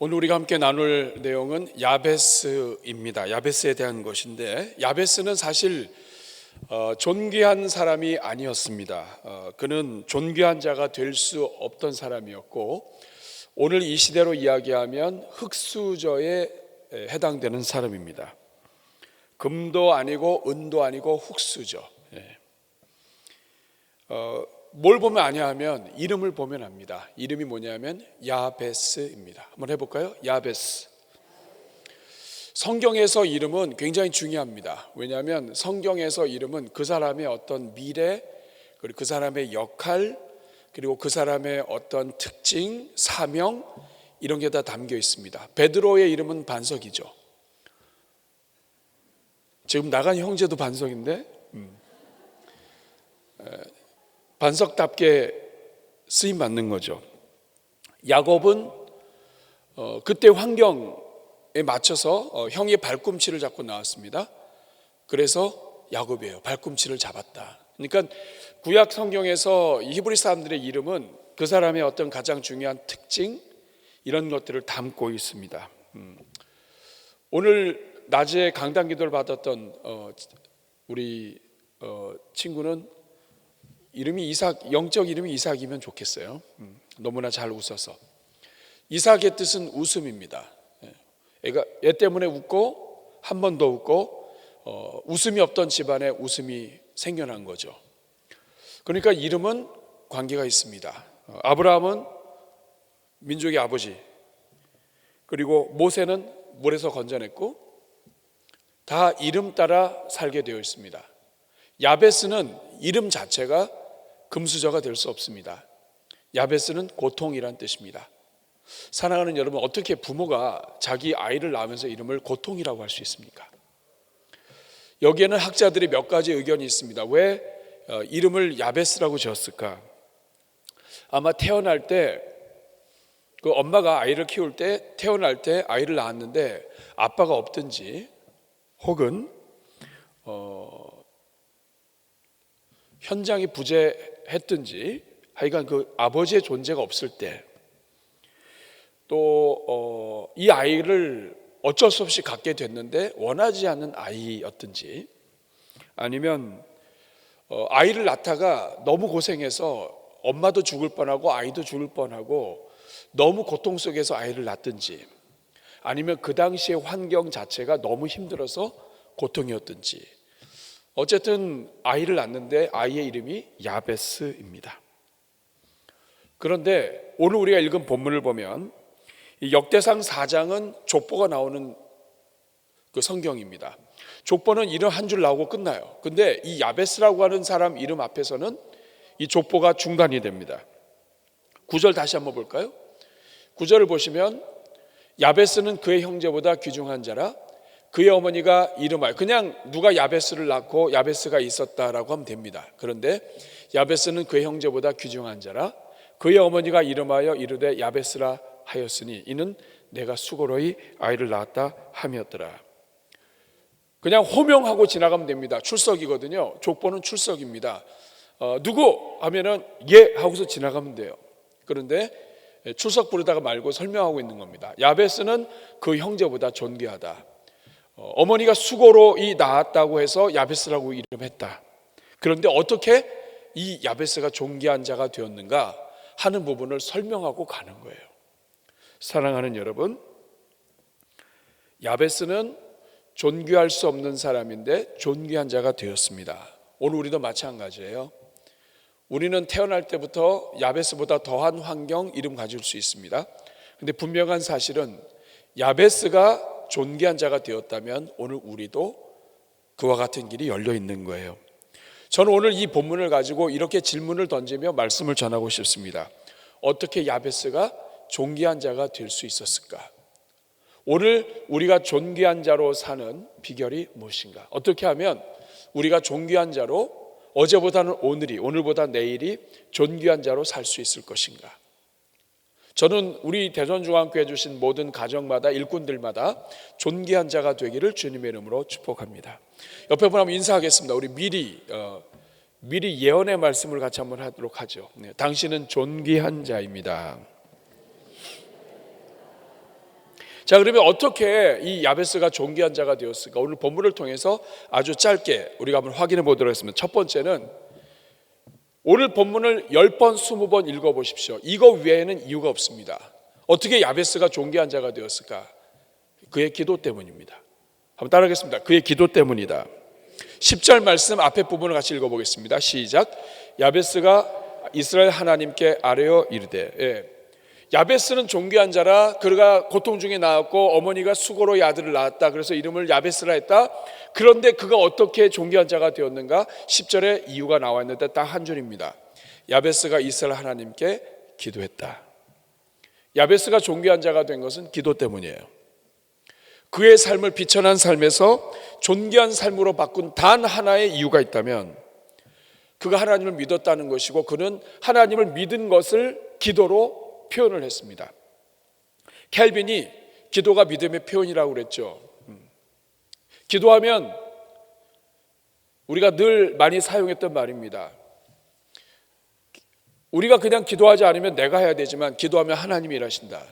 오늘 우리가 함께 나눌 내용은 야베스입니다. 야베스에 대한 것인데, 야베스는 사실 존귀한 사람이 아니었습니다. 그는 존귀한 자가 될 수 없던 사람이었고, 오늘 이 시대로 이야기하면 흙수저에 해당되는 사람입니다. 금도 아니고 은도 아니고 흙수저. 뭘 보면 아냐 하면 이름을 보면 압니다. 이름이 뭐냐면 야베스입니다. 한번 해볼까요? 야베스. 성경에서 이름은 굉장히 중요합니다. 왜냐하면 성경에서 이름은 그 사람의 어떤 미래, 그리고 그 사람의 역할, 그리고 그 사람의 어떤 특징, 사명, 이런 게 다 담겨 있습니다. 베드로의 이름은 반석이죠. 지금 나간 형제도 반석인데 반석답게 쓰임 받는 거죠. 야곱은 그때 환경에 맞춰서 형의 발꿈치를 잡고 나왔습니다. 그래서 야곱이에요. 발꿈치를 잡았다. 그러니까 구약 성경에서 히브리 사람들의 이름은 그 사람의 어떤 가장 중요한 특징, 이런 것들을 담고 있습니다. 오늘 낮에 강단 기도를 받았던 우리 친구는 이름이 이삭, 영적 이름이 이삭이면 좋겠어요. 너무나 잘 웃어서. 이삭의 뜻은 웃음입니다. 얘 때문에 웃고 한 번 더 웃고 웃음이 없던 집안에 웃음이 생겨난 거죠. 그러니까 이름은 관계가 있습니다. 아브라함은 민족의 아버지, 그리고 모세는 물에서 건져냈고 다 이름 따라 살게 되어 있습니다. 야베스는 이름 자체가 금수저가 될 수 없습니다. 야베스는 고통이란 뜻입니다. 사랑하는 여러분, 어떻게 부모가 자기 아이를 낳으면서 이름을 고통이라고 할 수 있습니까? 여기에는 학자들이 몇 가지 의견이 있습니다. 왜 이름을 야베스라고 지었을까? 아마 태어날 때 그 엄마가 아이를 키울 때, 태어날 때 아이를 낳았는데 아빠가 없든지, 혹은 현장이 부재했든지, 하여간 그 아버지의 존재가 없을 때, 또 이 아이를 어쩔 수 없이 갖게 됐는데 원하지 않는 아이였든지, 아니면 아이를 낳다가 너무 고생해서 엄마도 죽을 뻔하고 아이도 죽을 뻔하고 너무 고통 속에서 아이를 낳든지, 아니면 그 당시의 환경 자체가 너무 힘들어서 고통이었든지, 어쨌든 아이를 낳는데 아이의 이름이 야베스입니다. 그런데 오늘 우리가 읽은 본문을 보면 이 역대상 4장은 족보가 나오는 그 성경입니다. 족보는 이름 한 줄 나오고 끝나요. 근데 이 야베스라고 하는 사람 이름 앞에서는 이 족보가 중단이 됩니다. 9절 다시 한번 볼까요? 9절을 보시면 야베스는 그의 형제보다 귀중한 자라 그의 어머니가 이름하여, 그냥 누가 야베스를 낳고 야베스가 있었다라고 하면 됩니다. 그런데 야베스는 그의 형제보다 귀중한 자라 그의 어머니가 이름하여 이르되 야베스라 하였으니 이는 내가 수고로이 아이를 낳았다 함이었더라. 그냥 호명하고 지나가면 됩니다. 출석이거든요. 족보는 출석입니다. 누구 하면은 예 하고서 지나가면 돼요. 그런데 출석 부르다가 말고 설명하고 있는 겁니다. 야베스는 그 형제보다 존귀하다. 어머니가 수고로 이 낳았다고 해서 야베스라고 이름했다. 그런데 어떻게 이 야베스가 존귀한 자가 되었는가 하는 부분을 설명하고 가는 거예요. 사랑하는 여러분, 야베스는 존귀할 수 없는 사람인데 존귀한 자가 되었습니다. 오늘 우리도 마찬가지예요. 우리는 태어날 때부터 야베스보다 더한 환경, 이름 가질 수 있습니다. 근데 분명한 사실은 야베스가 존귀한 자가 되었다면 오늘 우리도 그와 같은 길이 열려 있는 거예요. 저는 오늘 이 본문을 가지고 이렇게 질문을 던지며 말씀을 전하고 싶습니다. 어떻게 야베스가 존귀한 자가 될 수 있었을까? 오늘 우리가 존귀한 자로 사는 비결이 무엇인가? 어떻게 하면 우리가 존귀한 자로, 어제보다는 오늘이, 오늘보다 내일이 존귀한 자로 살 수 있을 것인가? 저는 우리 대전중앙교회 주신 모든 가정마다, 일꾼들마다 존귀한 자가 되기를 주님의 이름으로 축복합니다. 옆에 분 한번 인사하겠습니다. 우리 미리 예언의 말씀을 같이 한번 하도록 하죠. 당신은 존귀한 자입니다. 자, 그러면 어떻게 이 야베스가 존귀한 자가 되었을까? 오늘 본문을 통해서 아주 짧게 우리가 한번 확인해 보도록 하겠습니다. 첫 번째는 오늘 본문을 10번, 20번 읽어보십시오. 이거 외에는 이유가 없습니다. 어떻게 야베스가 존귀한 자가 되었을까? 그의 기도 때문입니다. 한번 따라하겠습니다. 그의 기도 때문이다. 10절 말씀 앞에 부분을 같이 읽어보겠습니다. 시작. 야베스가 이스라엘 하나님께 아뢰어 이르되. 야베스는 존귀한 자라. 그가 고통 중에 낳았고 어머니가 수고로 이 아들을 낳았다. 그래서 이름을 야베스라 했다. 그런데 그가 어떻게 존귀한 자가 되었는가? 10절에 이유가 나와 있는데 딱 한 줄입니다. 야베스가 이스라엘 하나님께 기도했다. 야베스가 존귀한 자가 된 것은 기도 때문이에요. 그의 삶을 비천한 삶에서 존귀한 삶으로 바꾼 단 하나의 이유가 있다면 그가 하나님을 믿었다는 것이고, 그는 하나님을 믿은 것을 기도로 표현을 했습니다. 켈빈이 기도가 믿음의 표현이라고 그랬죠. 기도하면 우리가 늘 많이 사용했던 말입니다. 우리가 그냥 기도하지 않으면 내가 해야 되지만 기도하면 하나님이 일하신다.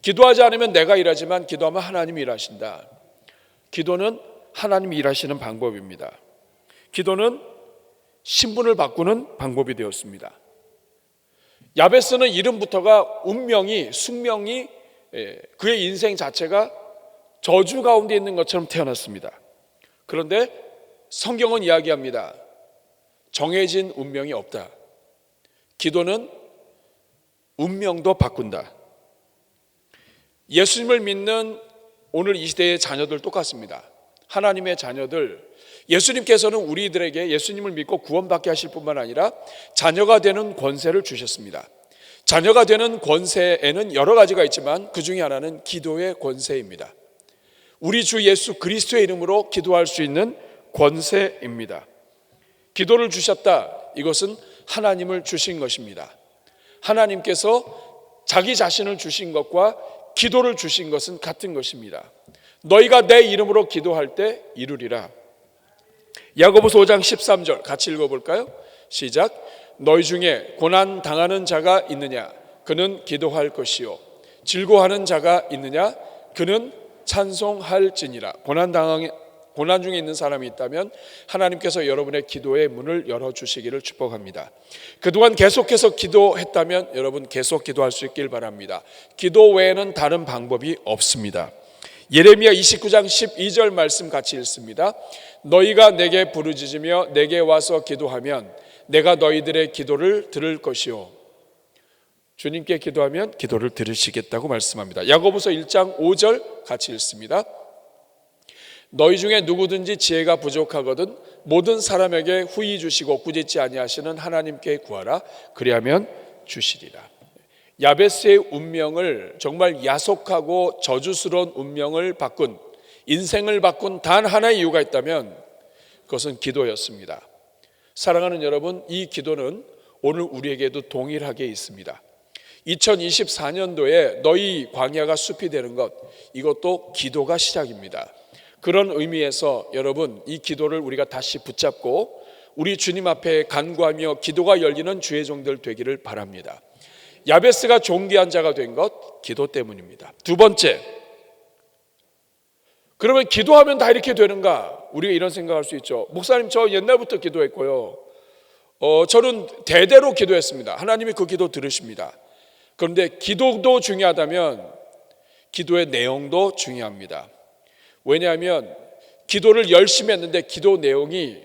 기도하지 않으면 내가 일하지만 기도하면 하나님이 일하신다. 기도는 하나님이 일하시는 방법입니다. 기도는 신분을 바꾸는 방법이 되었습니다. 야베스는 이름부터가 운명이, 숙명이, 그의 인생 자체가 저주 가운데 있는 것처럼 태어났습니다. 그런데 성경은 이야기합니다. 정해진 운명이 없다. 기도는 운명도 바꾼다. 예수님을 믿는 오늘 이 시대의 자녀들 똑같습니다. 하나님의 자녀들, 예수님께서는 우리들에게 예수님을 믿고 구원받게 하실 뿐만 아니라 자녀가 되는 권세를 주셨습니다. 자녀가 되는 권세에는 여러 가지가 있지만 그 중에 하나는 기도의 권세입니다. 우리 주 예수 그리스도의 이름으로 기도할 수 있는 권세입니다. 기도를 주셨다. 이것은 하나님을 주신 것입니다. 하나님께서 자기 자신을 주신 것과 기도를 주신 것은 같은 것입니다. 너희가 내 이름으로 기도할 때 이루리라. 야고보서 5장 13절 같이 읽어볼까요? 시작. 너희 중에 고난 당하는 자가 있느냐? 그는 기도할 것이요. 즐거워하는 자가 있느냐? 그는 찬송할지니라. 고난 중에 있는 사람이 있다면 하나님께서 여러분의 기도의 문을 열어주시기를 축복합니다. 그동안 계속해서 기도했다면 여러분 계속 기도할 수 있길 바랍니다. 기도 외에는 다른 방법이 없습니다. 예레미야 29장 12절 말씀 같이 읽습니다. 너희가 내게 부르짖으며 내게 와서 기도하면 내가 너희들의 기도를 들을 것이요. 주님께 기도하면 기도를 들으시겠다고 말씀합니다. 야고보서 1장 5절 같이 읽습니다. 너희 중에 누구든지 지혜가 부족하거든 모든 사람에게 후히 주시고 꾸짖지 아니하시는 하나님께 구하라. 그리하면 주시리라. 야베스의 운명을, 정말 야속하고 저주스러운 운명을 바꾼, 인생을 바꾼 단 하나의 이유가 있다면 그것은 기도였습니다. 사랑하는 여러분, 이 기도는 오늘 우리에게도 동일하게 있습니다. 2024년도에 너희 광야가 숲이 되는 것, 이것도 기도가 시작입니다. 그런 의미에서 여러분, 이 기도를 우리가 다시 붙잡고 우리 주님 앞에 간구하며 기도가 열리는 주의 종들 되기를 바랍니다. 야베스가 존귀한 자가 된 것, 기도 때문입니다. 두 번째, 그러면 기도하면 다 이렇게 되는가? 우리가 이런 생각할 수 있죠. 목사님, 저 옛날부터 기도했고요. 저는 대대로 기도했습니다. 하나님이 그 기도 들으십니다. 그런데 기도도 중요하다면 기도의 내용도 중요합니다. 왜냐하면 기도를 열심히 했는데 기도 내용이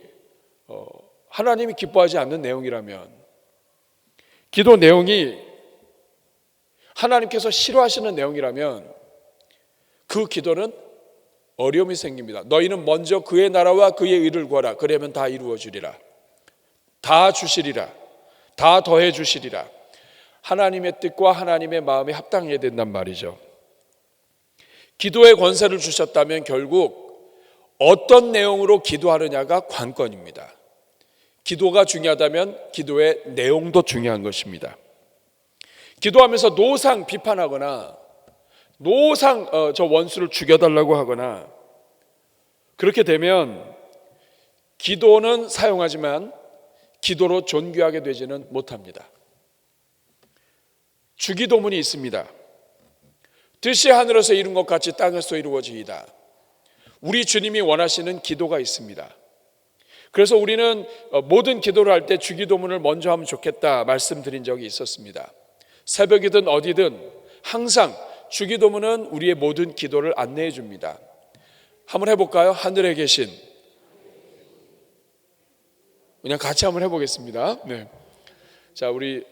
하나님이 기뻐하지 않는 내용이라면, 기도 내용이 하나님께서 싫어하시는 내용이라면 그 기도는 어려움이 생깁니다. 너희는 먼저 그의 나라와 그의 의를 구하라. 그러면 다 이루어지리라. 다 주시리라. 다 더해 주시리라. 하나님의 뜻과 하나님의 마음에 합당해야 된단 말이죠. 기도의 권세를 주셨다면 결국 어떤 내용으로 기도하느냐가 관건입니다. 기도가 중요하다면 기도의 내용도 중요한 것입니다. 기도하면서 노상 비판하거나 노상 저 원수를 죽여달라고 하거나 그렇게 되면 기도는 사용하지만 기도로 존귀하게 되지는 못합니다. 주기도문이 있습니다. 뜻이 하늘에서 이룬 것 같이 땅에서 이루어지이다. 우리 주님이 원하시는 기도가 있습니다. 그래서 우리는 모든 기도를 할 때 주기도문을 먼저 하면 좋겠다 말씀드린 적이 있었습니다. 새벽이든 어디든 항상 주기도문은 우리의 모든 기도를 안내해 줍니다. 한번 해볼까요? 하늘에 계신, 그냥 같이 한번 해보겠습니다. 네. 자, 우리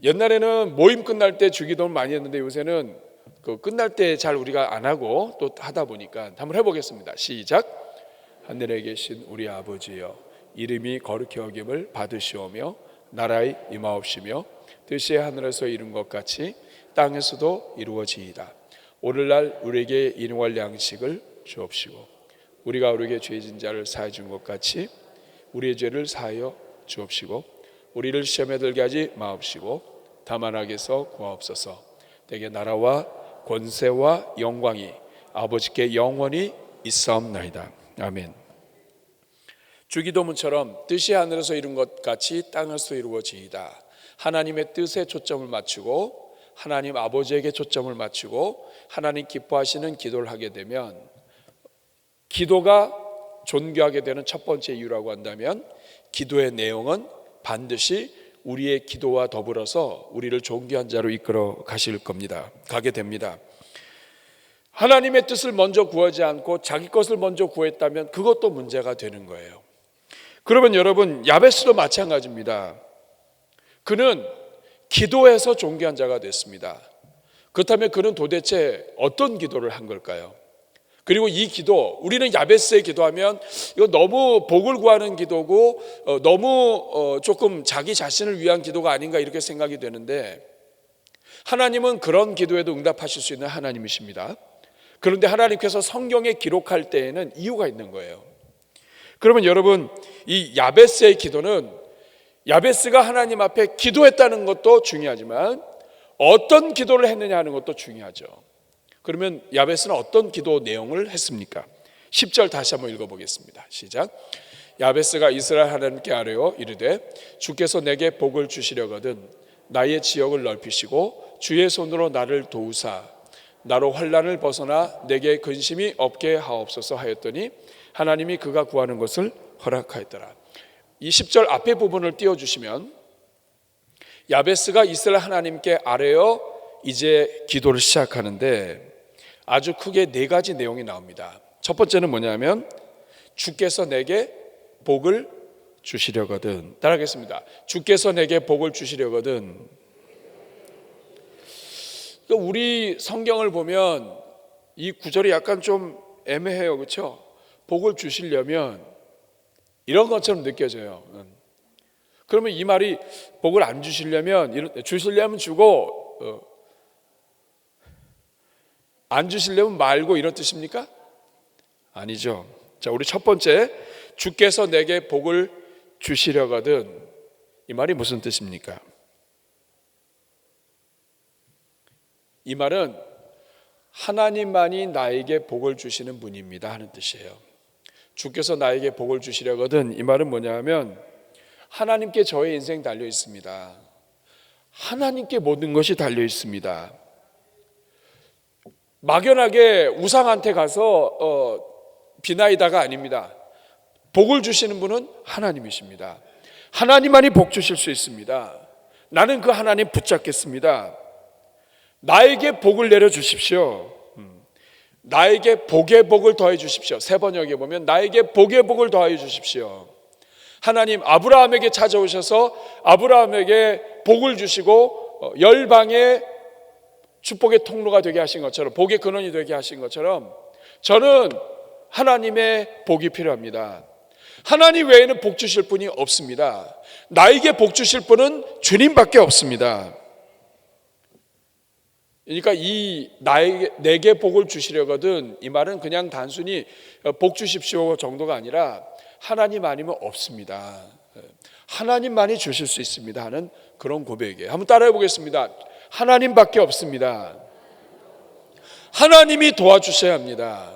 옛날에는 모임 끝날 때 주기도문 많이 했는데 요새는 그 끝날 때 잘 우리가 안 하고 또 하다 보니까 한번 해보겠습니다. 시작. 하늘에 계신 우리 아버지여, 이름이 거룩히 여김을 받으시오며 나라의 임하옵시며 뜻이 하늘에서 이룬 것 같이 땅에서도 이루어지이다. 오늘날 우리에게 일용할 양식을 주옵시고 우리가 우리에게 죄진 자를 사해 준 것 같이 우리의 죄를 사하여 주옵시고 우리를 시험에 들게 하지 마옵시고 다만 악에서 구하옵소서. 내게 나라와 권세와 영광이 아버지께 영원히 있사옵나이다. 아멘. 주기도문처럼 뜻이 하늘에서 이룬 것 같이 땅에서 이루어지이다. 하나님의 뜻에 초점을 맞추고 하나님 아버지에게 초점을 맞추고 하나님 기뻐하시는 기도를 하게 되면, 기도가 존귀하게 되는 첫 번째 이유라고 한다면 기도의 내용은 반드시 우리의 기도와 더불어서 우리를 존귀한 자로 이끌어 가게 됩니다. 하나님의 뜻을 먼저 구하지 않고 자기 것을 먼저 구했다면 그것도 문제가 되는 거예요. 그러면 여러분, 야베스도 마찬가지입니다. 그는 기도해서 존귀한 자가 됐습니다. 그렇다면 그는 도대체 어떤 기도를 한 걸까요? 그리고 이 기도, 우리는 야베스의 기도하면 이거 너무 복을 구하는 기도고 너무 조금 자기 자신을 위한 기도가 아닌가 이렇게 생각이 되는데, 하나님은 그런 기도에도 응답하실 수 있는 하나님이십니다. 그런데 하나님께서 성경에 기록할 때에는 이유가 있는 거예요. 그러면 여러분, 이 야베스의 기도는 야베스가 하나님 앞에 기도했다는 것도 중요하지만 어떤 기도를 했느냐 하는 것도 중요하죠. 그러면 야베스는 어떤 기도 내용을 했습니까? 10절 다시 한번 읽어보겠습니다. 시작. 야베스가 이스라엘 하나님께 아뢰어 이르되 주께서 내게 복을 주시려거든 나의 지역을 넓히시고 주의 손으로 나를 도우사 나로 환난을 벗어나 내게 근심이 없게 하옵소서 하였더니 하나님이 그가 구하는 것을 허락하였더라. 이 10절 앞에 부분을 띄워주시면 야베스가 이스라엘 하나님께 아뢰어 이제 기도를 시작하는데 아주 크게 네 가지 내용이 나옵니다. 첫 번째는 뭐냐면 주께서 내게 복을 주시려거든. 따라하겠습니다. 주께서 내게 복을 주시려거든. 그러니까 우리 성경을 보면 이 구절이 약간 좀 애매해요. 그렇죠? 복을 주시려면 이런 것처럼 느껴져요. 그러면 이 말이 복을 안 주시려면 주고 안 주시려면 말고 이런 뜻입니까? 아니죠. 자, 우리 첫 번째, 주께서 내게 복을 주시려거든. 이 말이 무슨 뜻입니까? 이 말은 하나님만이 나에게 복을 주시는 분입니다 하는 뜻이에요. 주께서 나에게 복을 주시려거든. 이 말은 뭐냐면 하나님께 저의 인생 달려 있습니다. 하나님께 모든 것이 달려 있습니다. 막연하게 우상한테 가서 비나이다가 아닙니다. 복을 주시는 분은 하나님이십니다. 하나님만이 복 주실 수 있습니다. 나는 그 하나님 붙잡겠습니다. 나에게 복을 내려 주십시오. 나에게 복의 복을 더해 주십시오. 세 번역에 보면 나에게 복의 복을 더해 주십시오. 하나님 아브라함에게 찾아오셔서 아브라함에게 복을 주시고 열방의 축복의 통로가 되게 하신 것처럼, 복의 근원이 되게 하신 것처럼 저는 하나님의 복이 필요합니다. 하나님 외에는 복 주실 분이 없습니다. 나에게 복 주실 분은 주님밖에 없습니다. 그러니까 내게 복을 주시려거든, 이 말은 그냥 단순히 복 주십시오 정도가 아니라 하나님 아니면 없습니다. 하나님만이 주실 수 있습니다 하는 그런 고백이에요. 한번 따라해 보겠습니다. 하나님밖에 없습니다. 하나님이 도와주셔야 합니다.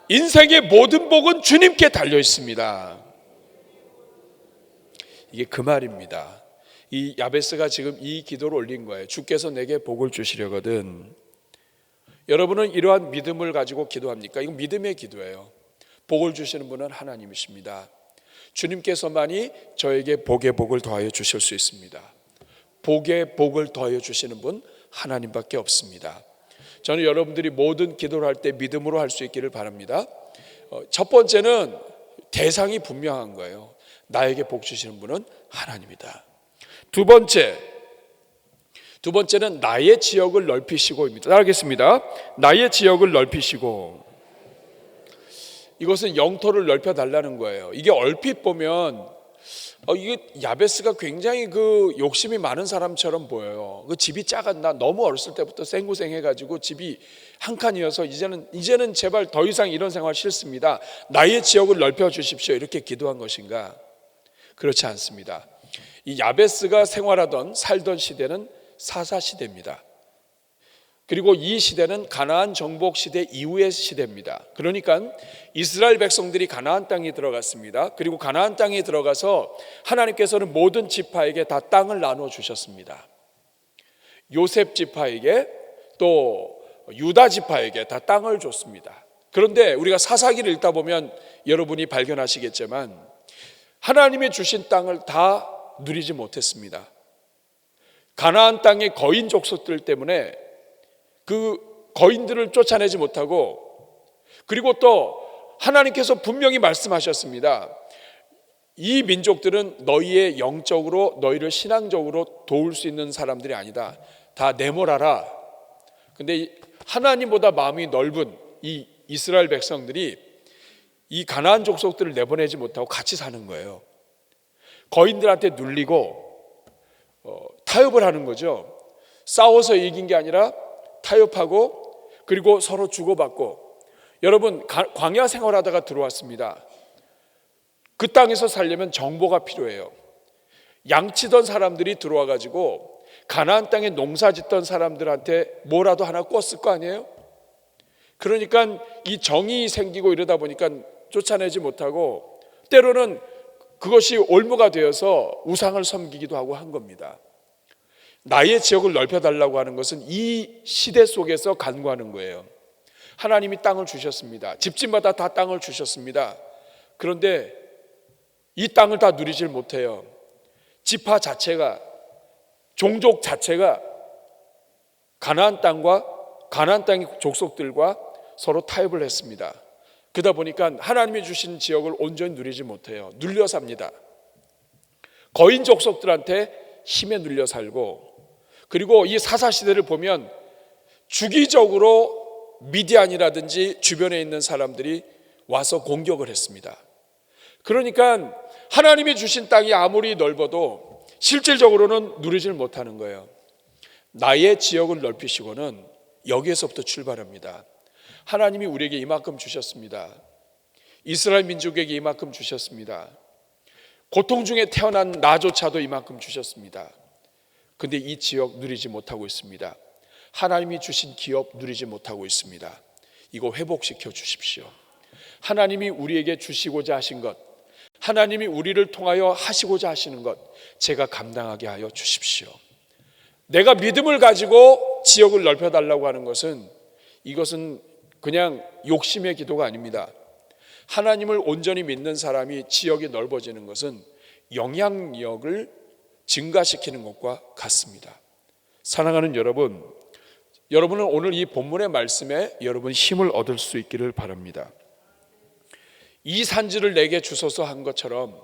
인생의 모든 복은 주님께 달려 있습니다. 이게 그 말입니다. 이 야베스가 지금 이 기도를 올린 거예요. 주께서 내게 복을 주시려거든. 여러분은 이러한 믿음을 가지고 기도합니까? 이건 믿음의 기도예요. 복을 주시는 분은 하나님이십니다. 주님께서만이 저에게 복의 복을 더하여 주실 수 있습니다. 복의 복을 더하여 주시는 분 하나님밖에 없습니다. 저는 여러분들이 모든 기도를 할 때 믿음으로 할 수 있기를 바랍니다. 첫 번째는 대상이 분명한 거예요. 나에게 복 주시는 분은 하나님이다. 두 번째는 나의 지역을 넓히시고입니다. 따라하겠습니다. 나의 지역을 넓히시고. 이것은 영토를 넓혀 달라는 거예요. 이게 얼핏 보면 이게 야베스가 굉장히 그 욕심이 많은 사람처럼 보여요. 그 집이 작았나, 너무 어렸을 때부터 생고생해가지고 집이 한 칸이어서 이제는 제발 더 이상 이런 생활 싫습니다. 나의 지역을 넓혀 주십시오. 이렇게 기도한 것인가? 그렇지 않습니다. 이 야베스가 살던 시대는 사사 시대입니다. 그리고 이 시대는 가나안 정복 시대 이후의 시대입니다. 그러니까 이스라엘 백성들이 가나안 땅에 들어갔습니다. 그리고 가나안 땅에 들어가서 하나님께서는 모든 지파에게 다 땅을 나눠 주셨습니다. 요셉 지파에게 또 유다 지파에게 다 땅을 줬습니다. 그런데 우리가 사사기를 읽다 보면 여러분이 발견하시겠지만 하나님이 주신 땅을 다 누리지 못했습니다. 가나안 땅의 거인 족속들 때문에 그 거인들을 쫓아내지 못하고, 그리고 또 하나님께서 분명히 말씀하셨습니다. 이 민족들은 너희의 영적으로, 너희를 신앙적으로 도울 수 있는 사람들이 아니다. 다 내몰아라. 근데 하나님보다 마음이 넓은 이 이스라엘 백성들이 이 가나안 족속들을 내보내지 못하고 같이 사는 거예요. 거인들한테 눌리고 타협을 하는 거죠. 싸워서 이긴 게 아니라 타협하고, 그리고 서로 주고받고. 여러분, 광야 생활하다가 들어왔습니다. 그 땅에서 살려면 정보가 필요해요. 양치던 사람들이 들어와 가지고 가나안 땅에 농사 짓던 사람들한테 뭐라도 하나 꿨을 거 아니에요? 그러니까 이 정이 생기고 이러다 보니까 쫓아내지 못하고, 때로는 그것이 올무가 되어서 우상을 섬기기도 하고 한 겁니다. 나의 지역을 넓혀달라고 하는 것은 이 시대 속에서 간구하는 거예요. 하나님이 땅을 주셨습니다. 집집마다 다 땅을 주셨습니다. 그런데 이 땅을 다 누리질 못해요. 지파 자체가, 종족 자체가 가나안 땅의 족속들과 서로 타협을 했습니다. 그러다 보니까 하나님이 주신 지역을 온전히 누리지 못해요. 눌려 삽니다. 거인 족속들한테 힘에 눌려 살고, 그리고 이 사사시대를 보면 주기적으로 미디안이라든지 주변에 있는 사람들이 와서 공격을 했습니다. 그러니까 하나님이 주신 땅이 아무리 넓어도 실질적으로는 누리질 못하는 거예요. 나의 지역을 넓히시고는 여기에서부터 출발합니다. 하나님이 우리에게 이만큼 주셨습니다. 이스라엘 민족에게 이만큼 주셨습니다. 고통 중에 태어난 나조차도 이만큼 주셨습니다. 근데 이 지역 누리지 못하고 있습니다. 하나님이 주신 기업 누리지 못하고 있습니다. 이거 회복시켜 주십시오. 하나님이 우리에게 주시고자 하신 것, 하나님이 우리를 통하여 하시고자 하시는 것, 제가 감당하게 하여 주십시오. 내가 믿음을 가지고 지역을 넓혀달라고 하는 것은, 이것은 그냥 욕심의 기도가 아닙니다. 하나님을 온전히 믿는 사람이 지역이 넓어지는 것은 영향력을 증가시키는 것과 같습니다. 사랑하는 여러분, 여러분은 오늘 이 본문의 말씀에 여러분 힘을 얻을 수 있기를 바랍니다. 이 산지를 내게 주소서 한 것처럼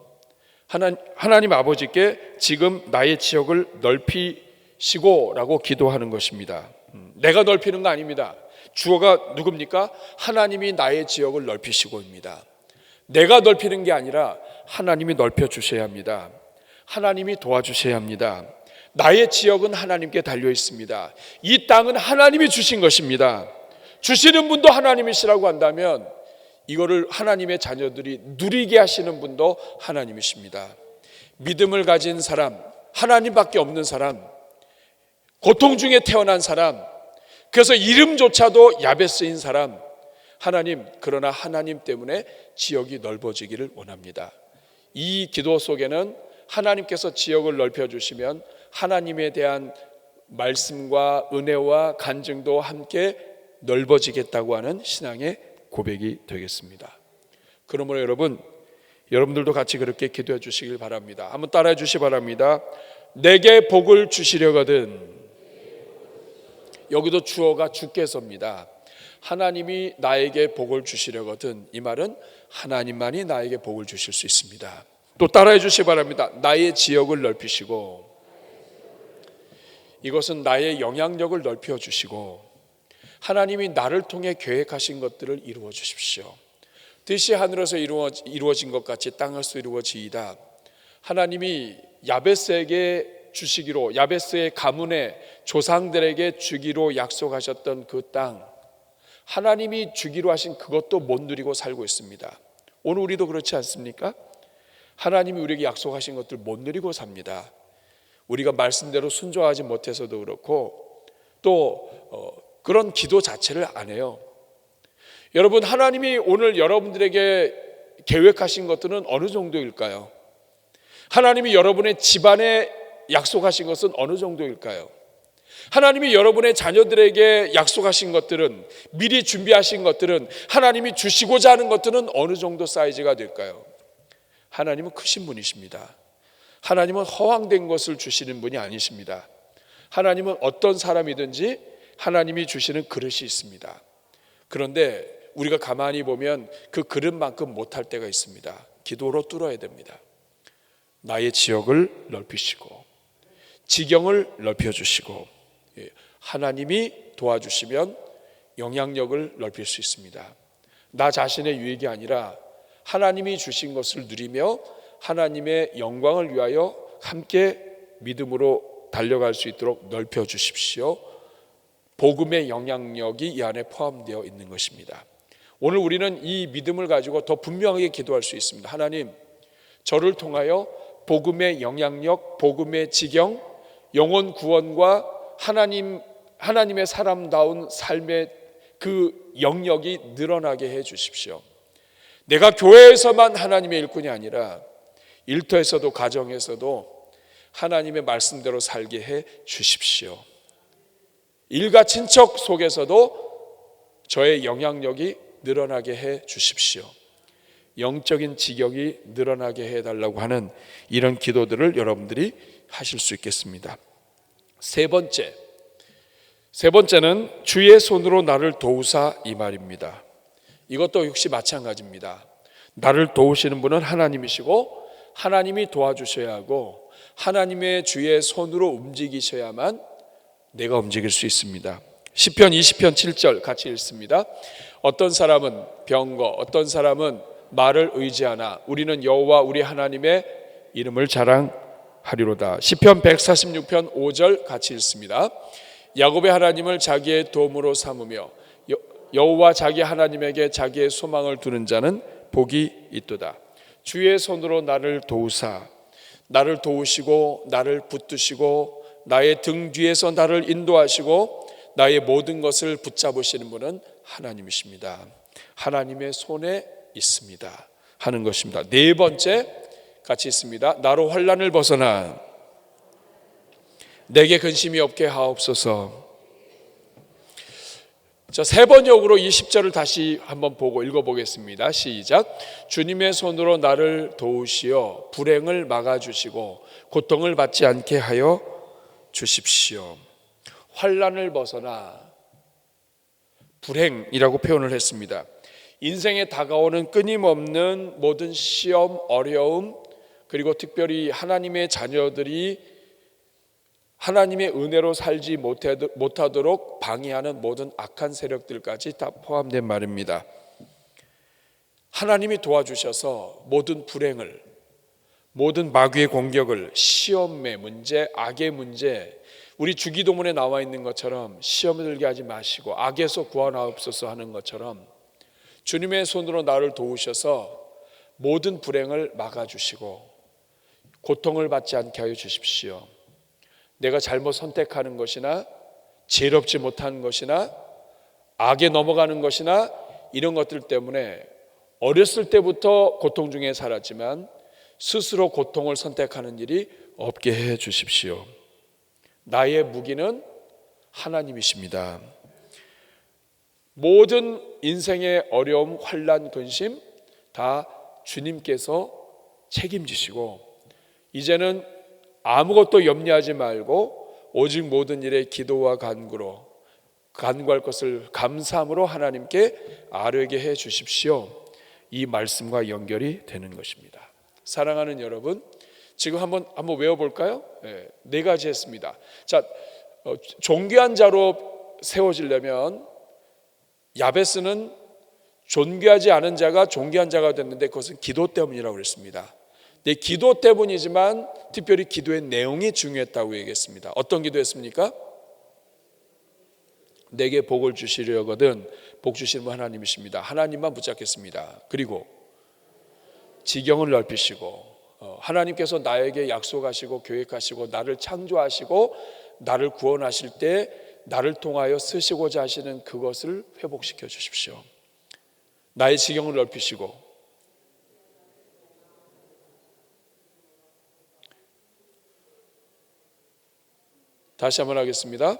하나님 아버지께 지금 나의 지역을 넓히시고 라고 기도하는 것입니다. 내가 넓히는 거 아닙니다. 주어가 누굽니까? 하나님이 나의 지역을 넓히시고입니다. 내가 넓히는 게 아니라 하나님이 넓혀 주셔야 합니다. 하나님이 도와주셔야 합니다. 나의 지역은 하나님께 달려 있습니다. 이 땅은 하나님이 주신 것입니다. 주시는 분도 하나님이시라고 한다면 이거를 하나님의 자녀들이 누리게 하시는 분도 하나님이십니다. 믿음을 가진 사람, 하나님밖에 없는 사람, 고통 중에 태어난 사람, 그래서 이름조차도 야베스인 사람, 하나님, 그러나 하나님 때문에 지역이 넓어지기를 원합니다. 이 기도 속에는 하나님께서 지역을 넓혀주시면 하나님에 대한 말씀과 은혜와 간증도 함께 넓어지겠다고 하는 신앙의 고백이 되겠습니다. 그러므로 여러분들도 같이 그렇게 기도해 주시길 바랍니다. 한번 따라해 주시기 바랍니다. 내게 복을 주시려거든. 여기도 주어가 주께서입니다. 하나님이 나에게 복을 주시려거든. 이 말은 하나님만이 나에게 복을 주실 수 있습니다. 또 따라해 주시기 바랍니다. 나의 지역을 넓히시고, 이것은 나의 영향력을 넓혀 주시고, 하나님이 나를 통해 계획하신 것들을 이루어 주십시오. 뜻이 하늘에서 이루어진 것 같이 땅에서 이루어지이다. 하나님이 야베스에게 주시기로, 야베스의 가문의 조상들에게 주기로 약속하셨던 그 땅, 하나님이 주기로 하신 그것도 못 누리고 살고 있습니다. 오늘 우리도 그렇지 않습니까? 하나님이 우리에게 약속하신 것들 못 누리고 삽니다. 우리가 말씀대로 순종하지 못해서도 그렇고, 또 그런 기도 자체를 안 해요. 여러분, 하나님이 오늘 여러분들에게 계획하신 것들은 어느 정도일까요? 하나님이 여러분의 집안에 약속하신 것은 어느 정도일까요? 하나님이 여러분의 자녀들에게 약속하신 것들은, 미리 준비하신 것들은, 하나님이 주시고자 하는 것들은 어느 정도 사이즈가 될까요? 하나님은 크신 분이십니다. 하나님은 허황된 것을 주시는 분이 아니십니다. 하나님은 어떤 사람이든지 하나님이 주시는 그릇이 있습니다. 그런데 우리가 가만히 보면 그 그릇만큼 못할 때가 있습니다. 기도로 뚫어야 됩니다. 나의 지역을 넓히시고, 지경을 넓혀주시고, 하나님이 도와주시면 영향력을 넓힐 수 있습니다. 나 자신의 유익이 아니라 하나님이 주신 것을 누리며 하나님의 영광을 위하여 함께 믿음으로 달려갈 수 있도록 넓혀주십시오. 복음의 영향력이 이 안에 포함되어 있는 것입니다. 오늘 우리는 이 믿음을 가지고 더 분명하게 기도할 수 있습니다. 하나님, 저를 통하여 복음의 영향력, 복음의 지경, 영혼 구원과 하나님의 사람다운 삶의 그 영역이 늘어나게 해 주십시오. 내가 교회에서만 하나님의 일꾼이 아니라 일터에서도, 가정에서도 하나님의 말씀대로 살게 해 주십시오. 일가 친척 속에서도 저의 영향력이 늘어나게 해 주십시오. 영적인 지경이 늘어나게 해달라고 하는 이런 기도들을 여러분들이 하실 수 있겠습니다. 세 번째는 주의 손으로 나를 도우사, 이 말입니다. 이것도 역시 마찬가지입니다. 나를 도우시는 분은 하나님이시고, 하나님이 도와주셔야 하고, 하나님의 주의 손으로 움직이셔야만 내가 움직일 수 있습니다. 시편 20편 7절 같이 읽습니다. 어떤 사람은 병거, 어떤 사람은 말을 의지하나 우리는 여호와 우리 하나님의 이름을 자랑하리로다. 시편 146편 5절 같이 읽습니다. 야곱의 하나님을 자기의 도움으로 삼으며 여호와 자기 하나님에게 자기의 소망을 두는 자는 복이 있도다. 주의 손으로 나를 도우사, 나를 도우시고 나를 붙드시고 나의 등 뒤에서 나를 인도하시고 나의 모든 것을 붙잡으시는 분은 하나님이십니다. 하나님의 손에 있습니다 하는 것입니다. 네 번째 같이 있습니다. 나로 환난을 벗어나 내게 근심이 없게 하옵소서. 자, 세 번역으로 이 10절을 다시 한번 보고 읽어보겠습니다. 시작. 주님의 손으로 나를 도우시어 불행을 막아주시고 고통을 받지 않게 하여 주십시오. 환난을 벗어나, 불행이라고 표현을 했습니다. 인생에 다가오는 끊임없는 모든 시험, 어려움, 그리고 특별히 하나님의 자녀들이 하나님의 은혜로 살지 못하도록 방해하는 모든 악한 세력들까지 다 포함된 말입니다. 하나님이 도와주셔서 모든 불행을, 모든 마귀의 공격을, 시험의 문제, 악의 문제, 우리 주기도문에 나와 있는 것처럼 시험에 들게 하지 마시고 악에서 구원하옵소서 하는 것처럼 주님의 손으로 나를 도우셔서 모든 불행을 막아주시고 고통을 받지 않게 하여 주십시오. 내가 잘못 선택하는 것이나 지혜롭지 못한 것이나 악에 넘어가는 것이나 이런 것들 때문에 어렸을 때부터 고통 중에 살았지만 스스로 고통을 선택하는 일이 없게 해 주십시오. 나의 무기는 하나님이십니다. 모든 인생의 어려움, 환난, 근심 다 주님께서 책임지시고 이제는 아무것도 염려하지 말고 오직 모든 일에 기도와 간구로 간구할 것을 감사함으로 하나님께 아뢰게 해 주십시오. 이 말씀과 연결이 되는 것입니다. 사랑하는 여러분, 지금 한번 외워볼까요? 네 가지 했습니다. 자, 존귀한 자로 세워지려면 야베스는 존귀하지 않은 자가 존귀한 자가 됐는데 그것은 기도 때문이라고 그랬습니다. 네, 기도 때문이지만 특별히 기도의 내용이 중요했다고 얘기했습니다. 어떤 기도했습니까? 내게 복을 주시려거든 복 주시는 분 하나님이십니다. 하나님만 붙잡겠습니다. 그리고 지경을 넓히시고 하나님께서 나에게 약속하시고 계획하시고 나를 창조하시고 나를 구원하실 때 나를 통하여 쓰시고자 하시는 그것을 회복시켜 주십시오. 나의 지경을 넓히시고 다시 한번 하겠습니다.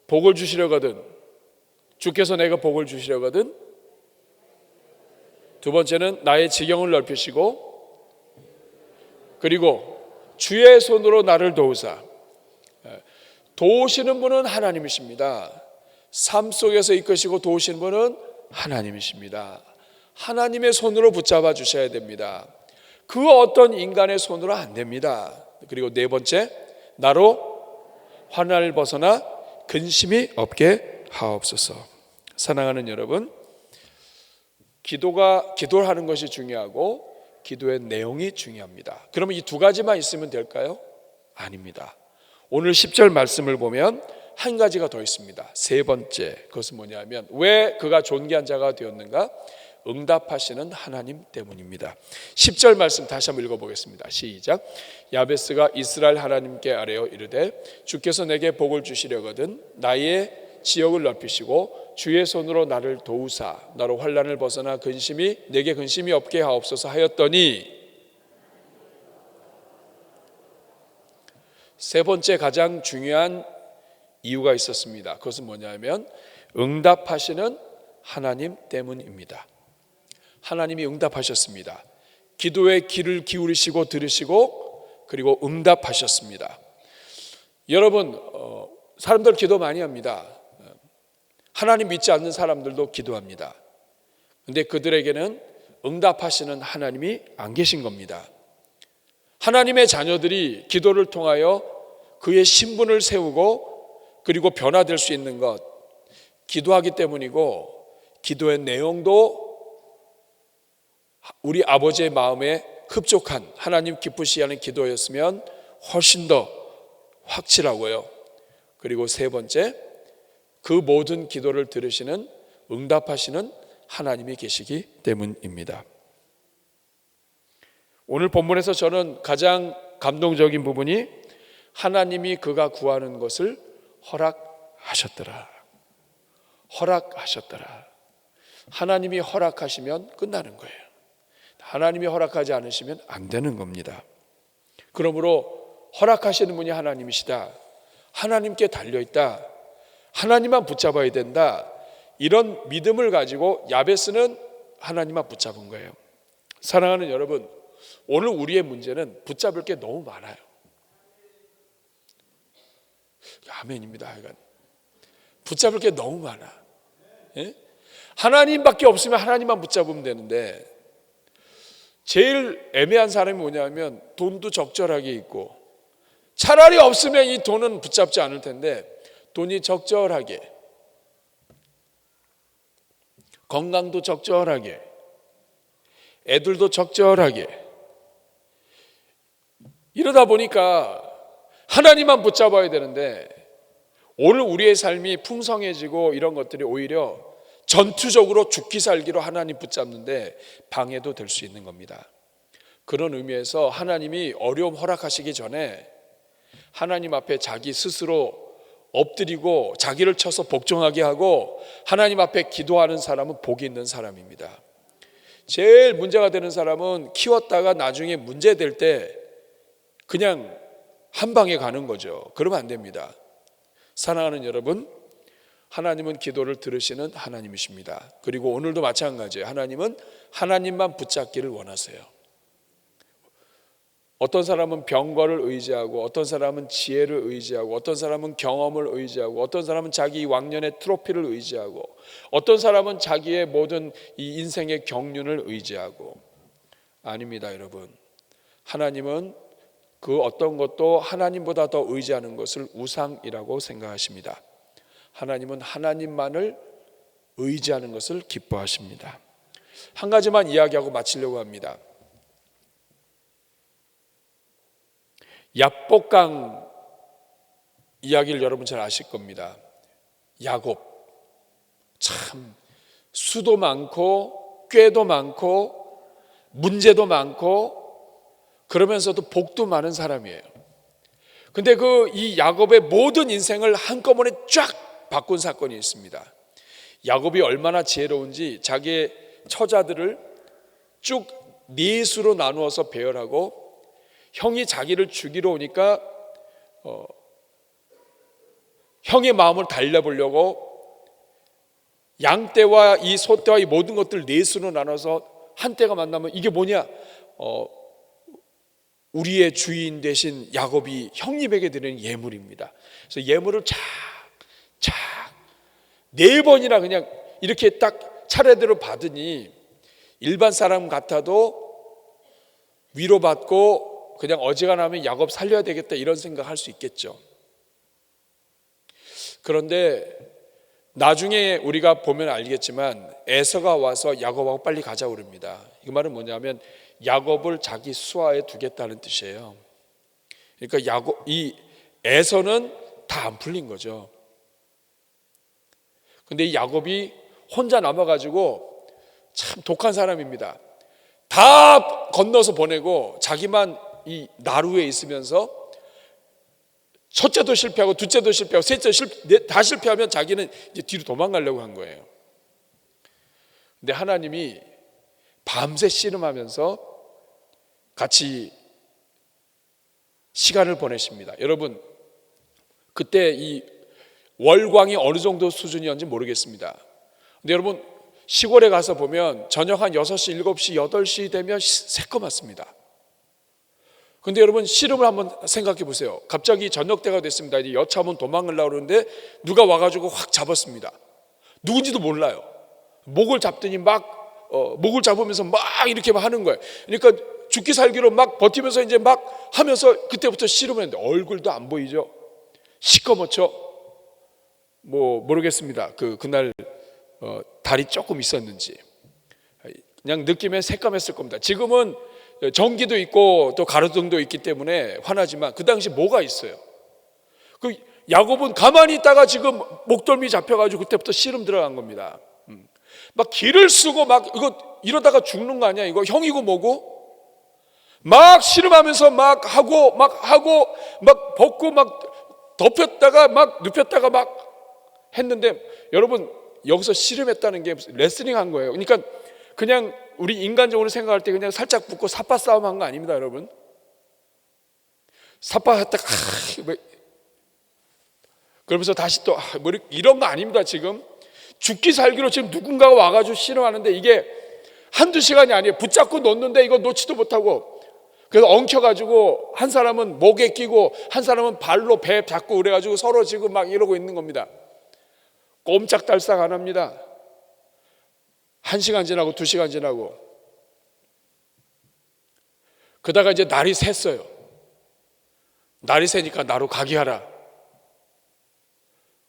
복을 주시려거든 주께서 내가 복을 주시려거든 두 번째는 나의 지경을 넓히시고 그리고 주의 손으로 나를 도우사. 도우시는 분은 하나님이십니다. 삶 속에서 이끄시고 도우시는 분은 하나님이십니다. 하나님의 손으로 붙잡아 주셔야 됩니다. 그 어떤 인간의 손으로 안 됩니다. 그리고 네 번째, 나로 환난을 벗어나 근심이 없게 하옵소서. 사랑하는 여러분, 기도를 하는 것이 중요하고 기도의 내용이 중요합니다. 그러면 이 두 가지만 있으면 될까요? 아닙니다. 오늘 10절 말씀을 보면 한 가지가 더 있습니다. 세 번째, 그것은 뭐냐면 왜 그가 존귀한 자가 되었는가? 응답하시는 하나님 때문입니다. 10절 말씀 다시 한번 읽어보겠습니다. 시작. 야베스가 이스라엘 하나님께 아뢰어 이르되 주께서 내게 복을 주시려거든 나의 지역을 넓히시고 주의 손으로 나를 도우사 나로 환난을 벗어나 내게 근심이 없게 하옵소서 하였더니 세 번째 가장 중요한 이유가 있었습니다. 그것은 뭐냐면 응답하시는 하나님 때문입니다. 하나님이 응답하셨습니다. 기도에 귀를 기울이시고 들으시고 그리고 응답하셨습니다. 여러분, 사람들 기도 많이 합니다. 하나님 믿지 않는 사람들도 기도합니다. 그런데 그들에게는 응답하시는 하나님이 안 계신 겁니다. 하나님의 자녀들이 기도를 통하여 그의 신분을 세우고 그리고 변화될 수 있는 것, 기도하기 때문이고 기도의 내용도 우리 아버지의 마음에 흡족한 하나님 기쁘시 하는 기도였으면 훨씬 더 확실하고요. 그리고 세 번째, 그 모든 기도를 들으시는 응답하시는 하나님이 계시기 때문입니다. 오늘 본문에서 저는 가장 감동적인 부분이 하나님이 그가 구하는 것을 허락하셨더라. 하나님이 허락하시면 끝나는 거예요. 하나님이 허락하지 않으시면 안 되는 겁니다. 그러므로 허락하시는 분이 하나님이시다. 하나님께 달려있다. 하나님만 붙잡아야 된다. 이런 믿음을 가지고 야베스는 하나님만 붙잡은 거예요. 사랑하는 여러분, 오늘 우리의 문제는 붙잡을 게 너무 많아요. 아멘입니다. 하여간 붙잡을 게 너무 많아. 예? 하나님밖에 없으면 하나님만 붙잡으면 되는데 제일 애매한 사람이 뭐냐면 돈도 적절하게 있고 차라리 없으면 이 돈은 붙잡지 않을 텐데 돈이 적절하게, 건강도 적절하게, 애들도 적절하게 이러다 보니까 하나님만 붙잡아야 되는데 오늘 우리의 삶이 풍성해지고 이런 것들이 오히려 전투적으로 죽기 살기로 하나님 붙잡는데 방해도 될 수 있는 겁니다. 그런 의미에서 하나님이 어려움 허락하시기 전에 하나님 앞에 자기 스스로 엎드리고 자기를 쳐서 복종하게 하고 하나님 앞에 기도하는 사람은 복이 있는 사람입니다. 제일 문제가 되는 사람은 키웠다가 나중에 문제 될 때 그냥 한 방에 가는 거죠. 그러면 안 됩니다. 사랑하는 여러분, 하나님은 기도를 들으시는 하나님이십니다. 그리고 오늘도 마찬가지예요. 하나님은 하나님만 붙잡기를 원하세요. 어떤 사람은 병거를 의지하고, 어떤 사람은 지혜를 의지하고, 어떤 사람은 경험을 의지하고, 어떤 사람은 자기 왕년의 트로피를 의지하고, 어떤 사람은 자기의 모든 이 인생의 경륜을 의지하고. 아닙니다, 여러분. 하나님은 그 어떤 것도 하나님보다 더 의지하는 것을 우상이라고 생각하십니다. 하나님은 하나님만을 의지하는 것을 기뻐하십니다. 한 가지만 이야기하고 마치려고 합니다. 야복강 이야기를 여러분 잘 아실 겁니다. 야곱, 참 수도 많고 꾀도 많고 문제도 많고 그러면서도 복도 많은 사람이에요. 근데 이 야곱의 모든 인생을 한꺼번에 쫙 바꾼 사건이 있습니다. 야곱이 얼마나 지혜로운지 자기의 처자들을 쭉 네 수로 나누어서 배열하고, 형이 자기를 죽이러 오니까 형의 마음을 달래보려고 양떼와 이 소떼와 이 모든 것들 네 수로 나눠서 한 떼가 만나면 이게 뭐냐? 우리의 주인 되신 야곱이 형님에게 드리는 예물입니다. 그래서 예물을 착 네 번이나 그냥 이렇게 딱 차례대로 받으니 일반 사람 같아도 위로받고 그냥 어지간하면 야곱 살려야 되겠다 이런 생각할 수 있겠죠. 그런데 나중에 우리가 보면 알겠지만 에서가 와서 야곱하고 빨리 가자고 그럽니다. 이 말은 뭐냐면 야곱을 자기 수하에 두겠다는 뜻이에요. 그러니까 이 에서는 다 안 풀린 거죠. 근데 이 야곱이 혼자 남아가지고 참 독한 사람입니다. 다 건너서 보내고 자기만 이 나루에 있으면서 첫째도 실패하고 둘째도 실패하고 셋째 다 실패하면 자기는 이제 뒤로 도망가려고 한 거예요. 근데 하나님이 밤새 씨름하면서 같이 시간을 보내십니다. 여러분, 그때 이 월광이 어느 정도 수준이었는지 모르겠습니다. 근데 여러분, 시골에 가서 보면 저녁 한 6시, 7시, 8시 되면 새까맣습니다. 근데 여러분, 씨름을 한번 생각해 보세요. 갑자기 저녁 때가 됐습니다. 이제 여차하면 도망가려고 그러는데 누가 와가지고 확 잡았습니다. 누군지도 몰라요. 목을 잡더니 목을 잡으면서 막 이렇게 하는 거예요. 그러니까 죽기 살기로 막 버티면서 이제 막 하면서 그때부터 씨름을 했는데 얼굴도 안 보이죠. 시꺼멓죠. 모르겠습니다. 그날 달이 조금 있었는지 그냥 느낌에 새까맸을 겁니다. 지금은 전기도 있고 또 가로등도 있기 때문에 환하지만 그 당시 뭐가 있어요? 그 야곱은 가만히 있다가 지금 목덜미 잡혀가지고 그때부터 씨름 들어간 겁니다. 막 기를 쓰고 막 이거 이러다가 죽는 거 아니야? 이거 형이고 뭐고? 막 씨름하면서 막 하고 막 벗고 막 덮였다가 막 눕혔다가 막 했는데 여러분, 여기서 씨름했다는 게 레슬링 한 거예요. 그러니까 그냥 우리 인간적으로 생각할 때 그냥 살짝 붙고 삿바 싸움 한 거 아닙니다, 여러분. 삿바 했다가 그러면서 다시 또 이런 거 아닙니다. 지금 죽기 살기로 지금 누군가가 와가지고 씨름하는데 이게 한두 시간이 아니에요. 붙잡고 놓는데 이거 놓지도 못하고, 그래서 엉켜가지고 한 사람은 목에 끼고 한 사람은 발로 배 잡고 그래가지고 서로 지금 막 이러고 있는 겁니다. 꼼짝달싹 안 합니다. 1시간 지나고 2시간 지나고 그러다가 이제 날이 샜어요. 날이 새니까 나로 가게 하라.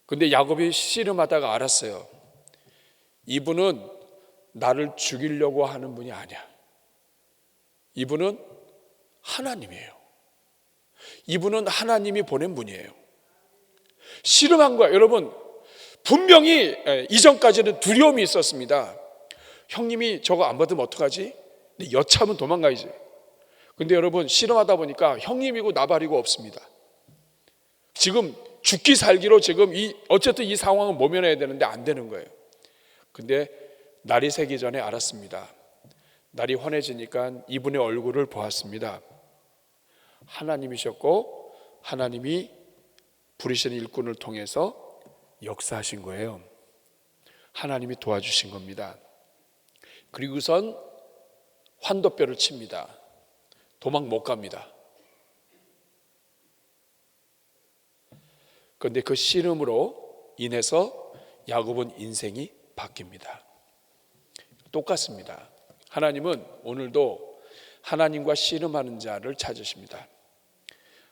근데 야곱이 씨름하다가 알았어요. 이분은 나를 죽이려고 하는 분이 아니야. 이분은 하나님이에요. 이분은 하나님이 보낸 분이에요. 씨름한 거야. 여러분, 분명히 이전까지는 두려움이 있었습니다. 형님이 저거 안 받으면 어떡하지? 근데 여차하면 도망가야지. 근데 여러분, 씨름하다 보니까 형님이고 나발이고 없습니다. 지금 죽기 살기로 지금 어쨌든 이 상황을 모면해야 되는데 안 되는 거예요. 근데 날이 새기 전에 알았습니다. 날이 환해지니까 이분의 얼굴을 보았습니다. 하나님이셨고 하나님이 부르시는 일꾼을 통해서 역사하신 거예요. 하나님이 도와주신 겁니다. 그리고선 환도뼈를 칩니다. 도망 못 갑니다. 그런데 그 씨름으로 인해서 야곱은 인생이 바뀝니다. 똑같습니다. 하나님은 오늘도 하나님과 씨름하는 자를 찾으십니다.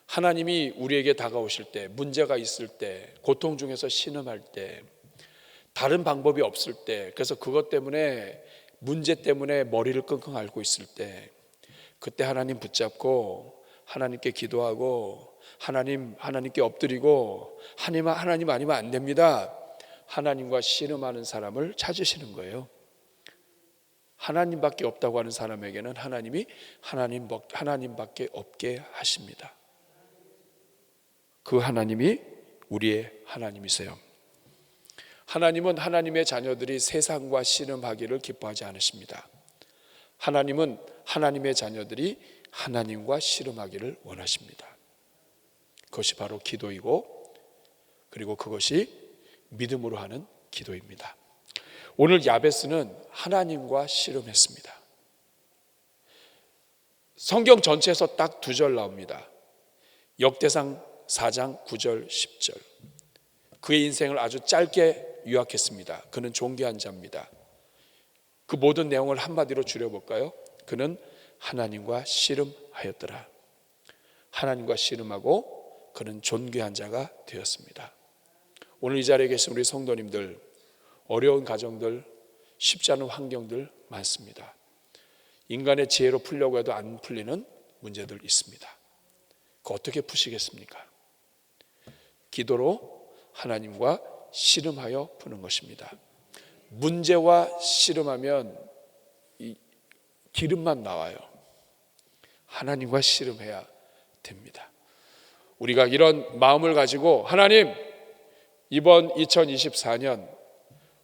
하나님이 우리에게 다가오실 때, 문제가 있을 때, 고통 중에서 신음할 때, 다른 방법이 없을 때, 그래서 그것 때문에 문제 때문에 머리를 끙끙 앓고 있을 때, 그때 하나님 붙잡고 하나님께 기도하고 하나님께 엎드리고 하나님 아니면 안 됩니다. 하나님과 씨름하는 사람을 찾으시는 거예요. 하나님밖에 없다고 하는 사람에게는 하나님이 하나님밖에 없게 하십니다. 그 하나님이 우리의 하나님이세요. 하나님은 하나님의 자녀들이 세상과 씨름하기를 기뻐하지 않으십니다. 하나님은 하나님의 자녀들이 하나님과 씨름하기를 원하십니다. 그것이 바로 기도이고, 그리고 그것이 믿음으로 하는 기도입니다. 오늘 야베스는 하나님과 씨름했습니다. 성경 전체에서 딱 2절 나옵니다. 역대상 4장 9절 10절. 그의 인생을 아주 짧게 요약했습니다. 그는 존귀한 자입니다. 그 모든 내용을 한마디로 줄여볼까요? 그는 하나님과 씨름하였더라. 하나님과 씨름하고 그는 존귀한 자가 되었습니다. 오늘 이 자리에 계신 우리 성도님들, 어려운 가정들, 쉽지 않은 환경들 많습니다. 인간의 지혜로 풀려고 해도 안 풀리는 문제들 있습니다. 그거 어떻게 푸시겠습니까? 기도로 하나님과 씨름하여 푸는 것입니다. 문제와 씨름하면 이 기름만 나와요. 하나님과 씨름해야 됩니다. 우리가 이런 마음을 가지고 하나님, 이번 2024년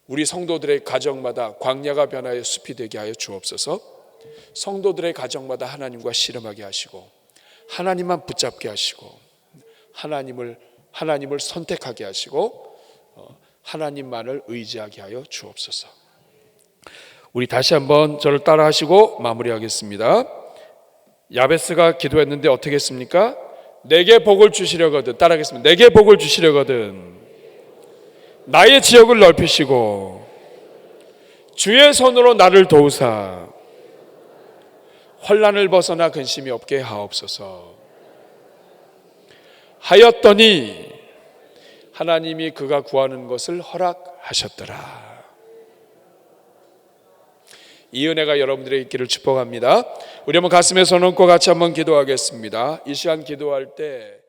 우리 성도들의 가정마다 광야가 변하여 숲이 되게 하여 주옵소서. 성도들의 가정마다 하나님과 씨름하게 하시고 하나님만 붙잡게 하시고 하나님을 선택하게 하시고 하나님만을 의지하게 하여 주옵소서. 우리 다시 한번 저를 따라 하시고 마무리하겠습니다. 야베스가 기도했는데 어떻게 했습니까? 내게 복을 주시려거든, 따라하겠습니다. 내게 복을 주시려거든 나의 지역을 넓히시고 주의 손으로 나를 도우사 환난을 벗어나 근심이 없게 하옵소서. 하였더니 하나님이 그가 구하는 것을 허락하셨더라. 이 은혜가 여러분들의 있기를 축복합니다. 우리 한번 가슴에 손 얹고 같이 한번 기도하겠습니다. 이 시간 기도할 때